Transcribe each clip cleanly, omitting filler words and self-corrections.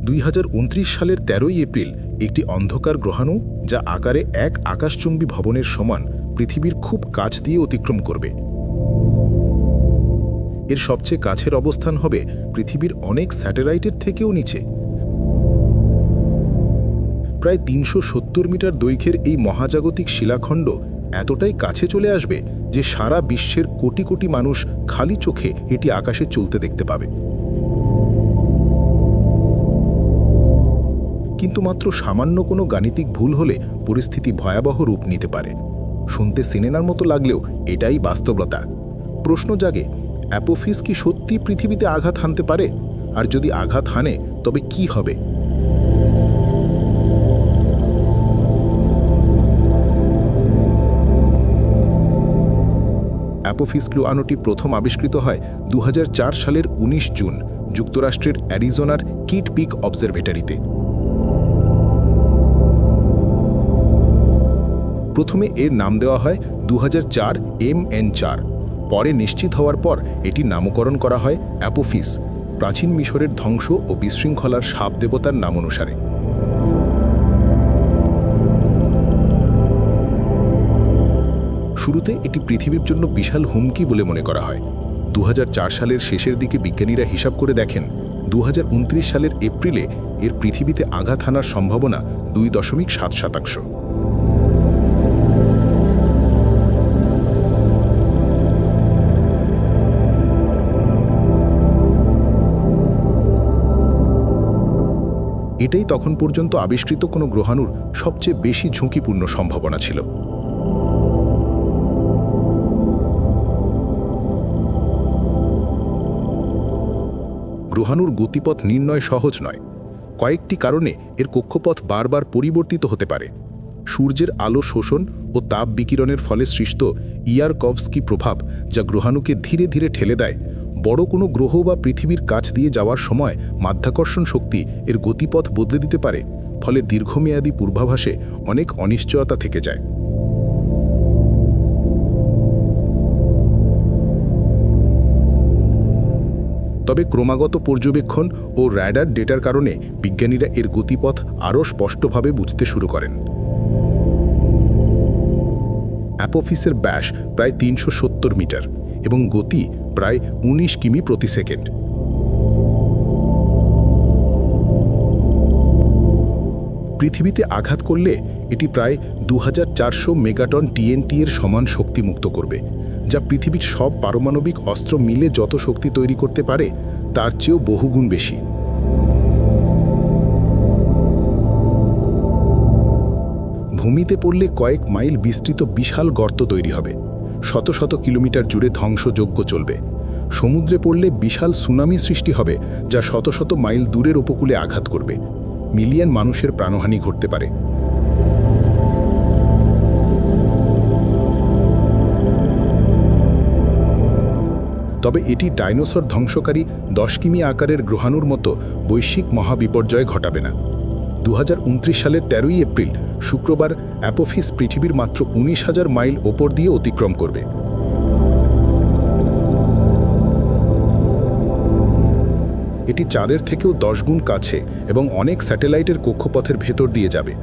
2029 সালের 13ই এপ্রিল একটি অন্ধকার গ্রহাণু, যা আকারে এক আকাশচুম্বী ভবনের সমান, পৃথিবীর খুব কাছ দিয়ে অতিক্রম করবে। এর সবচেয়ে কাছের অবস্থান হবে পৃথিবীর অনেক স্যাটেলাইটের থেকেও নিচে। প্রায় 370 মিটার দৈর্ঘ্যের এই মহাজাগতিক শিলাখণ্ড এতটাই কাছে চলে আসবে যে সারা বিশ্বের কোটি কোটি মানুষ খালি চোখে এটি আকাশে চলতে দেখতে পাবে। কিন্তু মাত্র সামান্য কোনো গাণিতিক ভুল হলে পরিস্থিতি ভয়াবহ রূপ নিতে পারে। শুনতে সিনেমার মতো লাগলেও এটাই বাস্তবতা। প্রশ্ন জাগে, অ্যাপোফিস কি সত্যি পৃথিবীতে আঘাত হানতে পারে? আর যদি আঘাত হানে, তবে কি হবে? অ্যাপোফিস গ্রহাণুটি প্রথম আবিষ্কৃত হয় 2004 সালের 19 জুন যুক্তরাষ্ট্রের অ্যারিজোনার কিট পিক অবজারভেটরিতে। প্রথমে এর নাম দেওয়া হয় 2004 MN4। পরে নিশ্চিত হওয়ার পর এটির নামকরণ করা হয় অ্যাপোফিস, প্রাচীন মিশরের ধ্বংস ও বিশৃঙ্খলার সাপ দেবতার নাম অনুসারে। শুরুতে এটি পৃথিবীর জন্য বিশাল হুমকি বলে মনে করা হয়। 2004 সালের শেষের দিকে বিজ্ঞানীরা হিসাব করে দেখেন 2029 সালের এপ্রিলে এর পৃথিবীতে আঘাত হানার সম্ভাবনা 2.7%। এটাই তখন পর্যন্ত আবিষ্কৃত কোনো গ্রহাণুর সবচেয়ে বেশি ঝুঁকিপূর্ণ সম্ভাবনা ছিল। গ্রহাণুর গতিপথ নির্ণয় সহজ নয়। কয়েকটি কারণে এর কক্ষপথ বারবার পরিবর্তিত হতে পারে। সূর্যের আলো শোষণ ও তাপ বিকিরণের ফলে সৃষ্ট ইয়ারকভস্কি প্রভাব, যা গ্রহাণুকে ধীরে ধীরে ঠেলে দেয়। বড় কোনো গ্রহ বা পৃথিবীর কাছ দিয়ে যাওয়ার সময় মাধ্যাকর্ষণ শক্তি এর গতিপথ বদলে দিতে পারে, ফলে দীর্ঘমেয়াদী পূর্বাভাসে অনেক অনিশ্চয়তা থেকে যায়। তবে ক্রমাগত পর্যবেক্ষণ ও র্যাডার ডেটার কারণে বিজ্ঞানীরা এর গতিপথ আরও স্পষ্টভাবে বুঝতে শুরু করেন। অ্যাপোফিসের ব্যাস প্রায় 370 মিটার এবং গতি প্রায় 19 কিমি প্রতি সেকেন্ড। পৃথিবীতে আঘাত করলে এটি প্রায় 2400 মেগাটন TNT এর সমান শক্তি মুক্ত করবে, যা পৃথিবীর সব পারমাণবিক অস্ত্র মিলে যত শক্তি তৈরি করতে পারে তার চেয়েও বহুগুণ বেশি। ভূমিতে পড়লে কয়েক মাইল বিস্তৃত বিশাল গর্ত তৈরি হবে, শত শত কিলোমিটার জুড়ে ধ্বংসযজ্ঞ চলবে। সমুদ্রে পড়লে বিশাল সুনামি সৃষ্টি হবে, যা শত শত মাইল দূরের উপকূলে আঘাত করবে। মিলিয়ন মানুষের প্রাণহানি ঘটতে পারে। তবে এটি ডাইনোসর ধ্বংসকারী 10 কিমি আকারের গ্রহাণুর মতো বৈশ্বিক মহাবিপর্যয় ঘটাবে না। 2029 সালের 13ই এপ্রিল শুক্রবার অ্যাপোফিস পৃথিবীর মাত্র 19,000 মাইল ওপর দিয়ে অতিক্রম করবে। এটি চাঁদের থেকেও 10 গুণ কাছে এবং অনেক স্যাটেলাইটের কক্ষপথের ভেতর দিয়ে যাবে।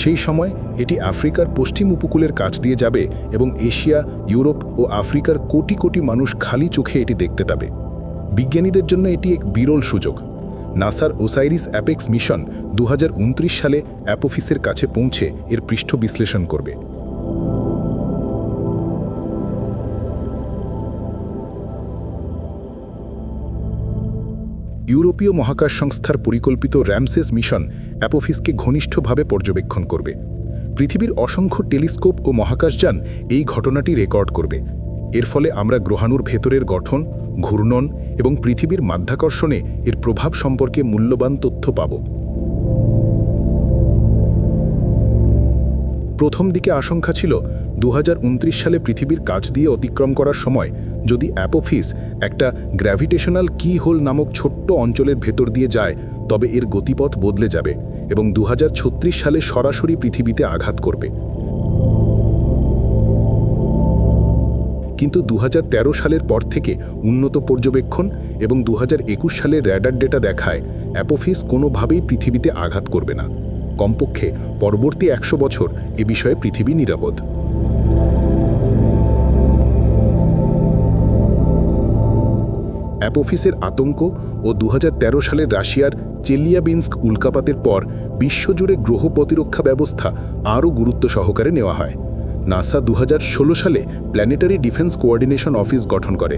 সেই সময় এটি আফ্রিকার পশ্চিম উপকূলের কাছ দিয়ে যাবে এবং এশিয়া, ইউরোপ ও আফ্রিকার কোটি কোটি মানুষ খালি চোখে এটি দেখতে পাবে। বিজ্ঞানীদের জন্য এটি এক বিরল সুযোগ। নাসার ওসাইরিস অ্যাপেক্স মিশন 2029 সালে অ্যাপোফিসের কাছে পৌঁছে এর পৃষ্ঠ বিশ্লেষণ করবে। ইউরোপীয় মহাকাশ সংস্থার পরিকল্পিত র্যামসেস মিশন অ্যাপোফিসকে ঘনিষ্ঠভাবে পর্যবেক্ষণ করবে। পৃথিবীর অসংখ্য টেলিস্কোপ ও মহাকাশযান এই ঘটনাটি রেকর্ড করবে। এর ফলে আমরা গ্রহাণুর ভেতরের গঠন, ঘূর্ণন এবং পৃথিবীর মাধ্যাকর্ষণে এর প্রভাব সম্পর্কে মূল্যবান তথ্য পাব। প্রথম দিকে আশঙ্কা ছিল 2029 সালে পৃথিবীর কাছ দিয়ে অতিক্রম করার সময় যদি অ্যাপোফিস একটা গ্র্যাভিটেশনাল কি হোল নামক ছোট্ট অঞ্চলের ভেতর দিয়ে যায়, তবে এর গতিপথ বদলে যাবে এবং 2036 সালে সরাসরি পৃথিবীতে আঘাত করবে। কিন্তু 2013 সালের পর থেকে উন্নত পর্যবেক্ষণ এবং 2021 সালের র্যাডার ডেটা দেখায় অ্যাপোফিস কোনোভাবেই পৃথিবীতে আঘাত করবে না। কমপক্ষে পরবর্তী 100 বছর এ বিষয়ে পৃথিবী নিরাপদ। অ্যাপোফিসের আতঙ্ক ও 2013 সালের রাশিয়ার চেলিয়াবিনস্ক উল্কাপাতের পর বিশ্বজুড়ে গ্রহ প্রতিরক্ষা ব্যবস্থা আরও গুরুত্ব সহকারে নেওয়া হয়। নাসা 2016 সালে প্ল্যানেটারি ডিফেন্স কোঅর্ডিনেশন অফিস গঠন করে।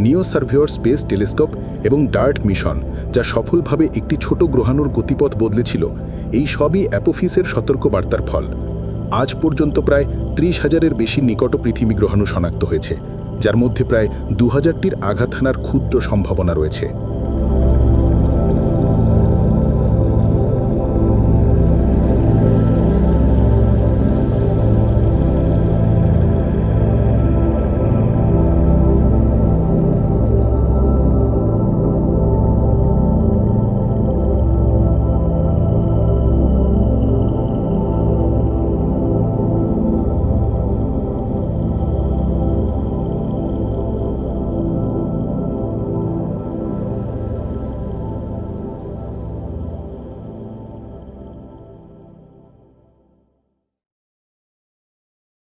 নিও সার্ভেয়র স্পেস টেলিস্কোপ এবং ডার্ট মিশন, যা সফলভাবে একটি ছোট গ্রহাণুর গতিপথ বদলেছিল, এই সবই অ্যাপোফিসের সতর্কবার্তার ফল। আজ পর্যন্ত প্রায় 30,000-এর বেশি নিকট পৃথিবী গ্রহাণু শনাক্ত হয়েছে, যার মধ্যে প্রায় 2000-টির আঘাত হানার ক্ষুদ্র সম্ভাবনা রয়েছে।